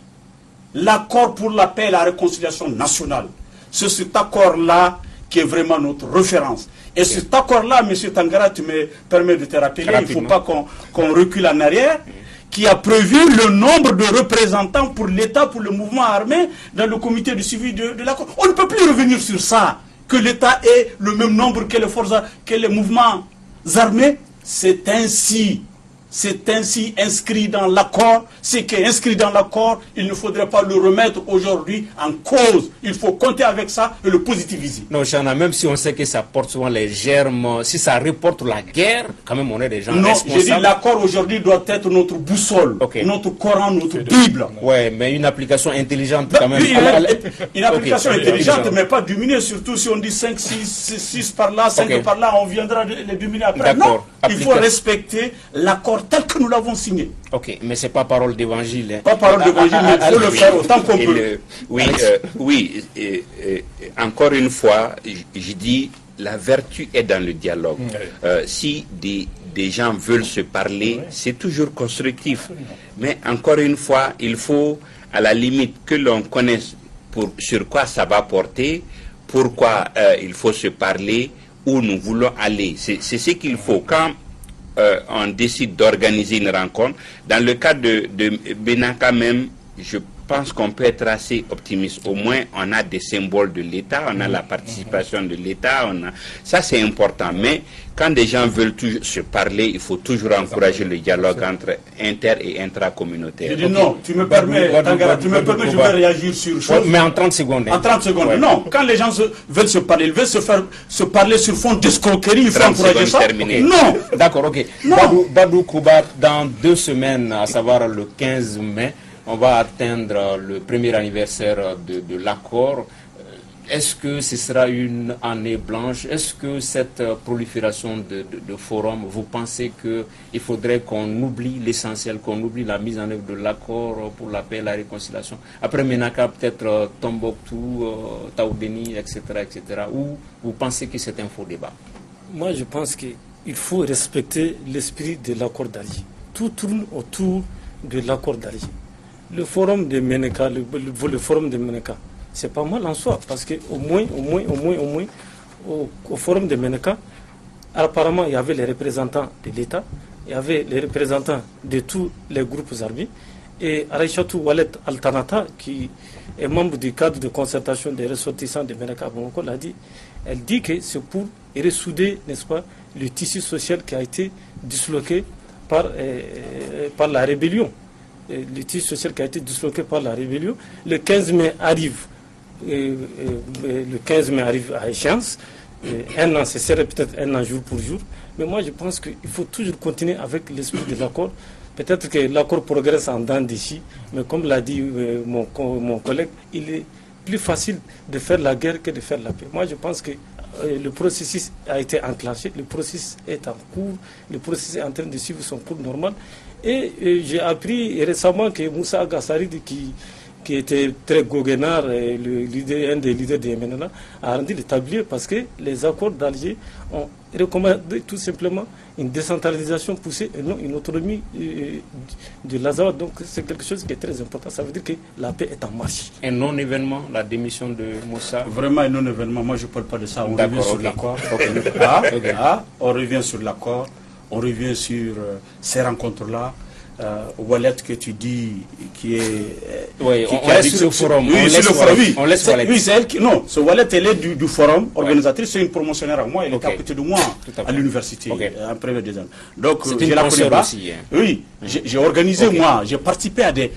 l'accord pour la paix et la réconciliation nationale. C'est cet accord-là qui est vraiment notre référence. Et cet accord-là, M. Tangara, tu me permets de te rappeler, il ne faut pas qu'on recule en arrière, qui a prévu le nombre de représentants pour l'État, pour le mouvement armé, dans le comité de suivi de l'accord. On ne peut plus revenir sur ça, que l'État ait le même nombre que les forces, que les mouvements armés. C'est ainsi inscrit dans l'accord. Ce qui est inscrit dans l'accord, il ne faudrait pas le remettre aujourd'hui en cause. Il faut compter avec ça et le positiviser. Non, Chana, même si on sait que ça porte souvent les germes, si ça reporte la guerre, quand même on est des gens responsables. Non, je dis l'accord aujourd'hui doit être notre boussole, notre Coran, notre Bible. Ouais, mais une application intelligente quand même. Une application intelligente, mais pas dominée, surtout si on dit 5, 6 par là, 5 par là, on viendra les dominer après. Non, il faut respecter l'accord tel que nous l'avons signé. Ok, mais ce n'est pas parole d'évangile. Hein. Pas parole d'évangile, mais il faut le faire autant qu'on peut. Oui, encore une fois, je dis, la vertu est dans le dialogue. Si des gens veulent se parler, c'est toujours constructif. Mais encore une fois, il faut, à la limite, que l'on connaisse sur quoi ça va porter, pourquoi il faut se parler, où nous voulons aller. C'est ce qu'il faut. Quand on décide d'organiser une rencontre. Dans le cas de Menaka même, je pense qu'on peut être assez optimiste. Au moins, on a des symboles de l'État, on a la participation de l'État, ça c'est important. Mais quand des gens veulent toujours se parler, il faut toujours encourager le dialogue entre inter et intracommunautaire. Je dis non, tu me permets, je vais réagir sur chose. Mais en 30 secondes. En 30 secondes. Ouais. Non, quand les gens veulent se parler, ils veulent se parler sur fond d'escroquerie, il faut encourager ça. Non. D'accord, ok. Badou Kouba, dans 2 semaines, à savoir le 15 mai, on va atteindre le premier anniversaire de l'accord. Est-ce que ce sera une année blanche? Est-ce que cette prolifération de forums, vous pensez qu'il faudrait qu'on oublie l'essentiel, qu'on oublie la mise en œuvre de l'accord pour la paix et la réconciliation? Après Menaka, peut-être Tombouctou, Taoudeni, etc., etc. Ou vous pensez que c'est un faux débat? Moi, je pense qu'il faut respecter l'esprit de l'accord d'Alger. Tout tourne autour de l'accord d'Alger. Le forum de Menaka, le forum de Menaka, c'est pas mal en soi, parce qu'au moins, au forum de Menaka, apparemment, il y avait les représentants de l'État, il y avait les représentants de tous les groupes armés, Et Aïchatou Walet Altanata, qui est membre du cadre de concertation des ressortissants de Menaka Bamako, l'a dit. Elle dit que c'est pour ressouder, n'est-ce pas, le tissu social qui a été disloqué par la rébellion. Le tissu social qui a été disloqué par la rébellion. Le 15 mai arrive. Le 15 mai arrive à échéance. Un an, ce serait peut-être un an jour pour jour. Mais moi, je pense qu'il faut toujours continuer avec l'esprit de l'accord. Peut-être que l'accord progresse en dents d'ici, mais comme l'a dit mon collègue, il est plus facile de faire la guerre que de faire la paix. Moi, je pense que le processus a été enclenché, le processus est en cours, le processus est en train de suivre son cours normal. Et j'ai appris récemment que Moussa Agassaride, qui était très goguenard, un des leaders du MNLA, a rendu le tablier parce que les accords d'Alger ont recommandé tout simplement une décentralisation poussée et non une autonomie de l'Azawad. Donc c'est quelque chose qui est très important. Ça veut dire que la paix est en marche. Un non-événement, la démission de Moussa? Vraiment un non-événement. Moi je ne parle pas de ça. On revient sur l'accord. On revient sur l'accord. On revient sur ces rencontres-là. Wallet que tu dis qui est... Oui, on laisse sur le forum. Oui, sur le forum, oui. On laisse Wallet. Oui, c'est elle qui... Non, ce Wallet, elle est du forum organisatrice, c'est une promotionnaire à moi, elle est à côté de moi à l'université, en première des années. Donc, je la connais pas. Aussi, hein. Oui, j'ai organisé, moi, j'ai participé à des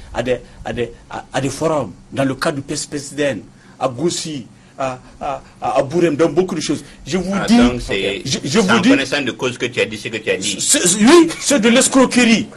forums dans le cadre du PSPSDN, à Goussi, à Bourem, dans beaucoup de choses. Je vous dis... Donc je vous dis... connaissant de cause que tu as dit ce que tu as dit. Oui, c'est de l'escroquerie.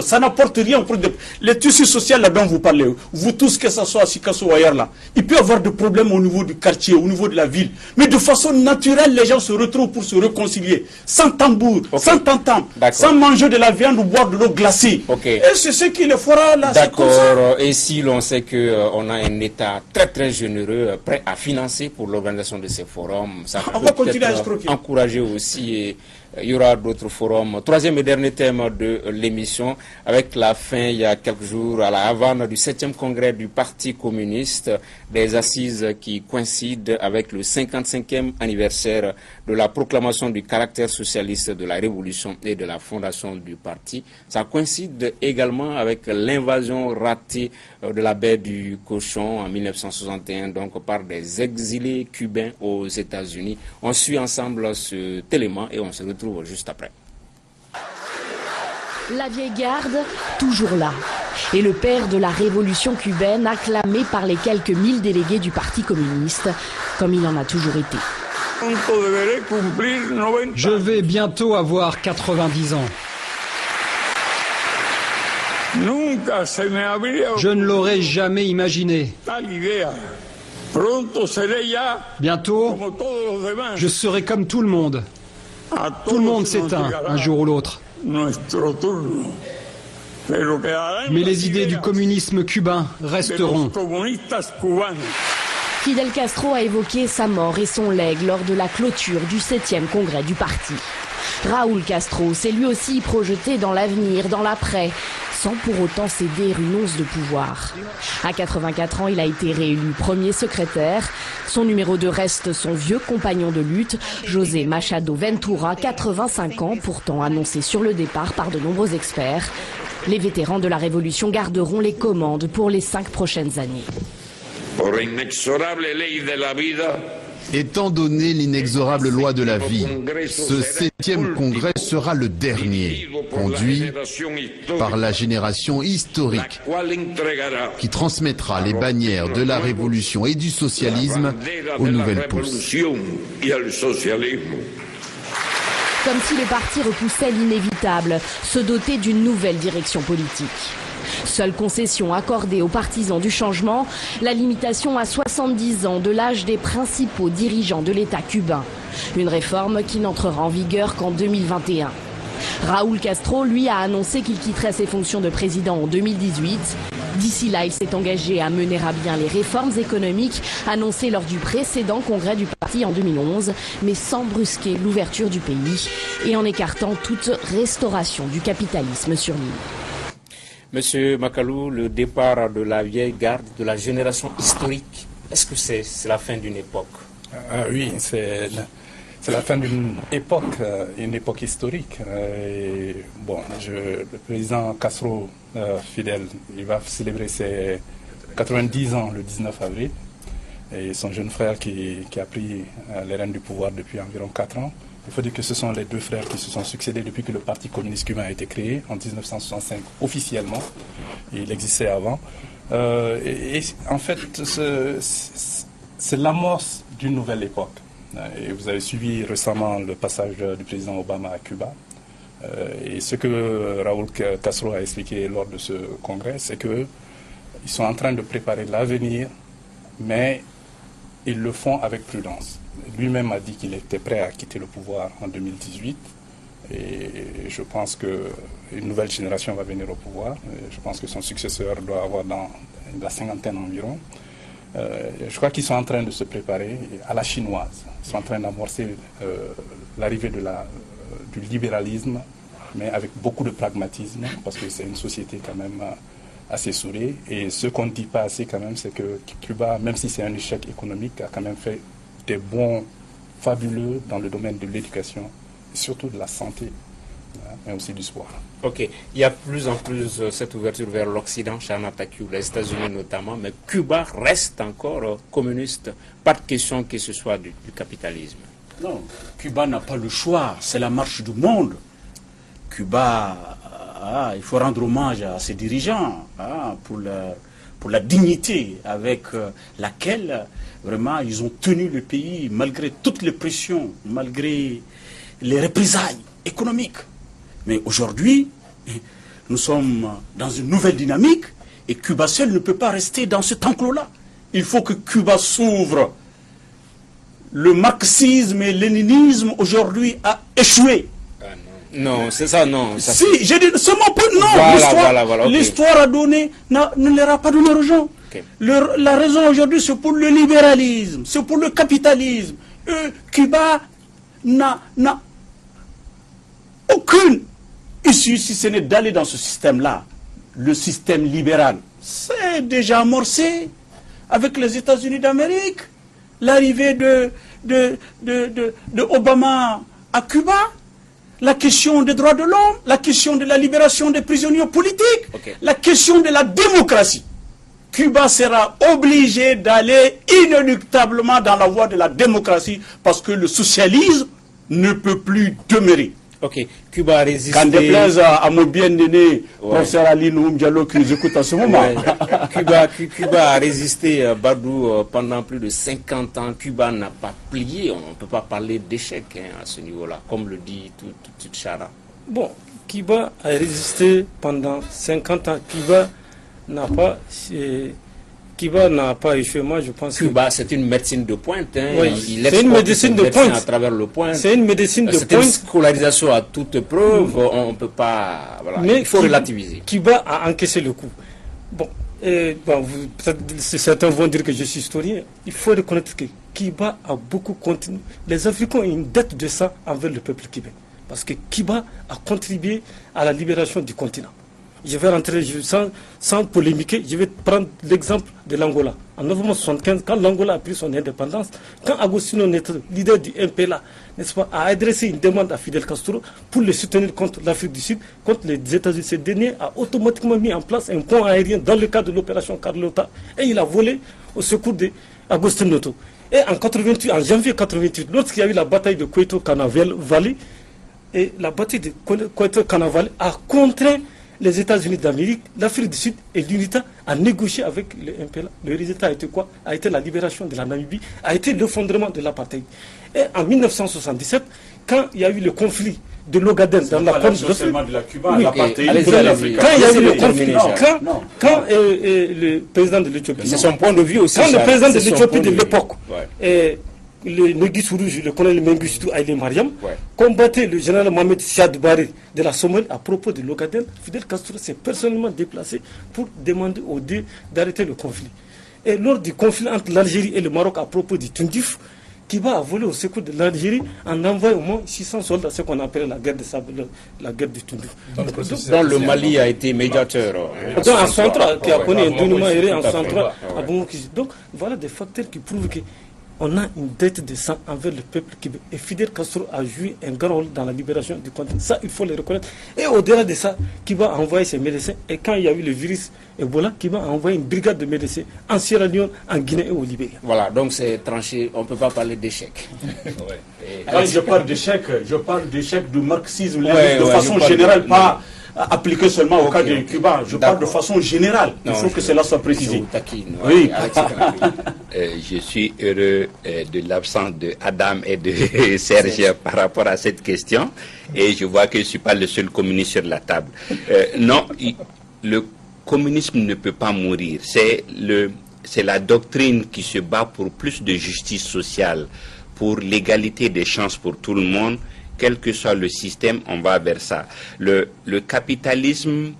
Ça n'apporte rien pour les tissus sociaux là dont vous parlez. Vous tous, que ce soit à Sikasso ou ailleurs là, il peut y avoir des problèmes au niveau du quartier, au niveau de la ville. Mais de façon naturelle, les gens se retrouvent pour se réconcilier. Sans tambour, sans tam-tam, sans manger de la viande ou boire de l'eau glacée. Et c'est ce qui le fera là. D'accord. Et si l'on sait qu'on a un État très très généreux, prêt à financer pour l'organisation de ces forums, ça peut peut-être encourager aussi, et il y aura d'autres forums. Troisième et dernier thème de l'émission, avec la fin il y a quelques jours à la Havane du 7e congrès du Parti communiste, des assises qui coïncident avec le 55e anniversaire de la proclamation du caractère socialiste de la révolution et de la fondation du parti. Ça coïncide également avec l'invasion ratée de la baie du Cochon en 1961, donc par des exilés cubains aux États-Unis. On suit ensemble cet élément et on se retrouve juste après. La vieille garde, toujours là. Et le père de la révolution cubaine, acclamé par les quelques 1000 délégués du Parti communiste, comme il en a toujours été. Je vais bientôt avoir 90 ans. Je ne l'aurais jamais imaginé. Bientôt, je serai comme tout le monde. Tout le monde s'éteint un jour ou l'autre. Mais les idées du communisme cubain resteront. Fidel Castro a évoqué sa mort et son legs lors de la clôture du 7e congrès du parti. Raúl Castro s'est lui aussi projeté dans l'avenir, dans l'après, sans pour autant céder une once de pouvoir. À 84 ans, il a été réélu premier secrétaire. Son numéro 2 reste son vieux compagnon de lutte, José Machado Ventura, 85 ans, pourtant annoncé sur le départ par de nombreux experts. Les vétérans de la Révolution garderont les commandes pour les 5 prochaines années. Étant donné l'inexorable loi de la vie, ce 7e congrès sera le dernier, conduit par la génération historique qui transmettra les bannières de la révolution et du socialisme aux nouvelles pousses. Comme si le parti repoussait l'inévitable, se doter d'une nouvelle direction politique. Seule concession accordée aux partisans du changement, la limitation à 70 ans de l'âge des principaux dirigeants de l'État cubain. Une réforme qui n'entrera en vigueur qu'en 2021. Raúl Castro, lui, a annoncé qu'il quitterait ses fonctions de président en 2018. D'ici là, il s'est engagé à mener à bien les réformes économiques annoncées lors du précédent congrès du parti en 2011, mais sans brusquer l'ouverture du pays et en écartant toute restauration du capitalisme sur l'île. Monsieur Makalou, le départ de la vieille garde, de la génération historique, est-ce que c'est la fin d'une époque? Oui, c'est C'est la fin d'une époque, une époque historique. Le président Castro, fidèle, il va célébrer ses 90 ans le 19 avril. Et son jeune frère qui a pris les rênes du pouvoir depuis environ 4 ans. Il faut dire que ce sont les deux frères qui se sont succédés depuis que le Parti communiste cubain a été créé en 1965 officiellement. Il existait avant. En fait, c'est l'amorce d'une nouvelle époque. Et vous avez suivi récemment le passage du président Obama à Cuba. Et ce que Raúl Castro a expliqué lors de ce congrès, c'est qu'ils sont en train de préparer l'avenir, mais ils le font avec prudence. Lui-même a dit qu'il était prêt à quitter le pouvoir en 2018. Et je pense qu'une nouvelle génération va venir au pouvoir. Je pense que son successeur doit avoir dans la cinquantaine environ. Je crois qu'ils sont en train de se préparer à la chinoise. Ils sont en train d'amorcer l'arrivée du libéralisme, mais avec beaucoup de pragmatisme, parce que c'est une société quand même assez soudée. Et ce qu'on ne dit pas assez quand même, c'est que Cuba, même si c'est un échec économique, a quand même fait des bons fabuleux dans le domaine de l'éducation, et surtout de la santé, mais aussi du sport. Ok, il y a plus en plus cette ouverture vers l'Occident, Chana Takiou, les États-Unis notamment, mais Cuba reste encore communiste. Pas de question que ce soit du capitalisme. Non, Cuba n'a pas le choix, c'est la marche du monde. Cuba, il faut rendre hommage à ses dirigeants pour la dignité avec laquelle vraiment ils ont tenu le pays malgré toutes les pressions, malgré les représailles économiques. Mais aujourd'hui, nous sommes dans une nouvelle dynamique et Cuba seul ne peut pas rester dans cet enclos-là. Il faut que Cuba s'ouvre. Le marxisme et le léninisme aujourd'hui a échoué. Non, c'est ça, non. Ça, si, j'ai dit seulement pour non. L'histoire a donné, ne leur a pas donné aux gens. Okay. La raison aujourd'hui, c'est pour le libéralisme, c'est pour le capitalisme. Cuba n'a aucune issue si ce n'est d'aller dans ce système-là. Le système libéral, c'est déjà amorcé avec les États-Unis d'Amérique, l'arrivée de Obama à Cuba. La question des droits de l'homme, la question de la libération des prisonniers politiques, la question de la démocratie. Cuba sera obligé d'aller inéluctablement dans la voie de la démocratie parce que le socialisme ne peut plus demeurer. Ok, Cuba a résisté... Quand déplaise à mon bien-aimé, professeur Ali Noum Diallo, qui nous écoute en ce moment. Cuba a résisté, Badou, pendant plus de 50 ans. Cuba n'a pas plié. On ne peut pas parler d'échec à ce niveau-là, comme le dit tout de suite Chara. Bon, Cuba a résisté pendant 50 ans. Cuba n'a pas échoué. Moi, je pense Cuba, c'est une médecine de pointe. Oui, c'est une médecine de pointe. À travers le point. C'est une médecine de pointe. C'est une scolarisation à toute preuve. On ne peut pas... Voilà, mais il faut relativiser. Cuba a encaissé le coup. Bon, certains vont dire que je suis historien. Il faut reconnaître que Cuba a beaucoup continué. Les Africains ont une dette de ça envers le peuple cubain. Parce que Cuba a contribué à la libération du continent. Je vais rentrer sans polémiquer, je vais prendre l'exemple de l'Angola. En novembre 1975, quand l'Angola a pris son indépendance, quand Agostinho Neto, leader du MPLA, n'est-ce pas, a adressé une demande à Fidel Castro pour le soutenir contre l'Afrique du Sud, contre les États-Unis, ce dernier a automatiquement mis en place un pont aérien dans le cadre de l'opération Carlota et il a volé au secours d'Agostinho Neto. Et en janvier 1988, lorsqu'il y a eu la bataille de Cueto-Canaveral, et la bataille de Cueto-Canaveral a contraint les États-Unis d'Amérique, l'Afrique du Sud et l'UNITA à négocier avec le MPLA. Le résultat a été quoi? A été la libération de la Namibie, a été l'effondrement de l'apartheid. Et en 1977, quand il y a eu le conflit de l'Ogaden dans la Corne de l'Afrique, quand il y a eu le conflit, quand le président de l'Éthiopie, c'est son point de vue aussi, quand le président de l'Éthiopie de l'époque, le Mengistu Rouge, le colonel Mengistu Haïlé Mariam, combattait le général Mohamed Siad Barre de la Somalie à propos de l'Ogaden. Fidel Castro s'est personnellement déplacé pour demander aux deux d'arrêter le conflit. Et lors du conflit entre l'Algérie et le Maroc à propos du Tundif, Cuba a volé au secours de l'Algérie en envoyant au moins 600 soldats, ce qu'on appelle la guerre de sable, la guerre du Tundif. Dans le Mali a été médiateur. Donc en 63, qui a connu un dénouement erré en 63. Donc voilà des facteurs qui prouvent que on a une dette de sang envers le peuple cubain. Et Fidel Castro a joué un grand rôle dans la libération du continent. Ça, il faut le reconnaître. Et au-delà de ça, Cuba a envoyé ses médecins. Et quand il y a eu le virus Ebola, Cuba a envoyé une brigade de médecins en Sierra Leone, en Guinée et au Libéria. Voilà, donc c'est tranché. On ne peut pas parler d'échec. Quand je parle d'échec du marxisme de façon générale, pas appliqué seulement au cas de Cuba. Je parle de façon générale. Il faut que cela soit précisé. Oui. Je suis heureux de l'absence de Adam et de Serge par rapport à cette question. Et je vois que je ne suis pas le seul communiste sur la table. Non, le communisme ne peut pas mourir. C'est la doctrine qui se bat pour plus de justice sociale, pour l'égalité des chances pour tout le monde. Quel que soit le système, on va vers ça. Le capitalisme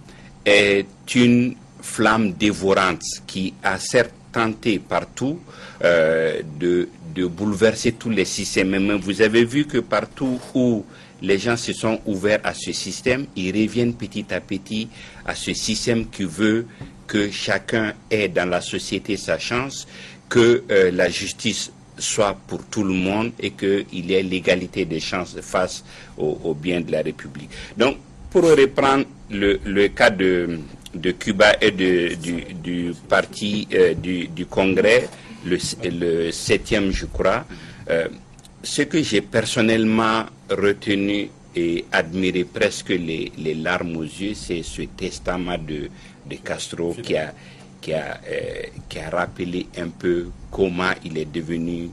est une flamme dévorante qui a certes tenté partout de bouleverser tous les systèmes. Mais vous avez vu que partout où les gens se sont ouverts à ce système, ils reviennent petit à petit à ce système qui veut que chacun ait dans la société sa chance, que la justice soit pour tout le monde et qu'il y ait l'égalité des chances face au bien de la République. Donc, pour reprendre le cas de Cuba et du parti du Congrès, le 7e, je crois, ce que j'ai personnellement retenu et admiré presque les larmes aux yeux, c'est ce testament de Castro qui a rappelé un peu comment il est devenu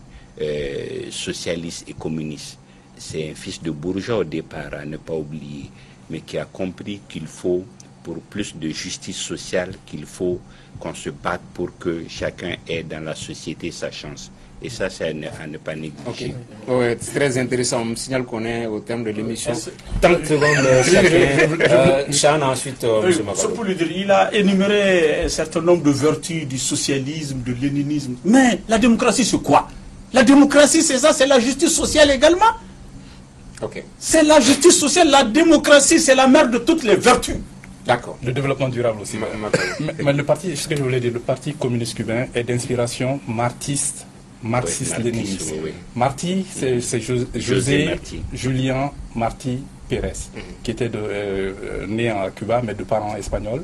socialiste et communiste. C'est un fils de bourgeois au départ, à ne pas oublier, mais qui a compris qu'il faut, pour plus de justice sociale, qu'il faut qu'on se batte pour que chacun ait dans la société sa chance. Et ça, c'est à ne pas négliger. Ouais, c'est très intéressant. On me signale qu'on est au terme de l'émission. 30 secondes chacun. Chana, ensuite, M. Magalou. Pour lui dire, il a énuméré un certain nombre de vertus du socialisme, de léninisme. Mais la démocratie, c'est quoi? La démocratie, c'est ça, c'est la justice sociale également. C'est la justice sociale, la démocratie, c'est la mère de toutes les vertus. D'accord. Le développement durable aussi. Mais le parti, ce que je voulais dire, le Parti communiste cubain est d'inspiration marxiste-léniniste. Oui. Martí, c'est José Julien Martí Pérez, qui était né à Cuba, mais de parents espagnols,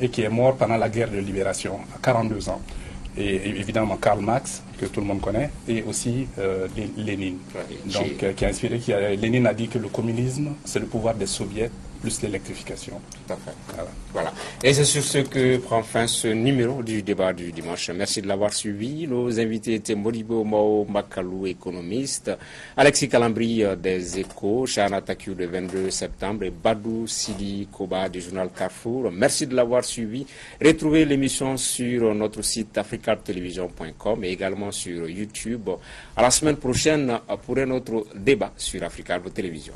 et qui est mort pendant la guerre de libération, à 42 ans. Et évidemment Karl Marx, que tout le monde connaît, et aussi Lénine. Donc, qui a inspiré, Lénine a dit que le communisme, c'est le pouvoir des soviets, plus l'électrification. Tout à fait. Voilà. Et c'est sur ce que prend fin ce numéro du débat du dimanche. Merci de l'avoir suivi. Nos invités étaient Modibo Mao Makalou, économiste, Alexis Calambri des Échos, Chana Takiou le 22 septembre et Badou Sidi Koba du journal Carrefour. Merci de l'avoir suivi. Retrouvez l'émission sur notre site africatelevision.com et également sur YouTube. À la semaine prochaine pour un autre débat sur Africa Télévision.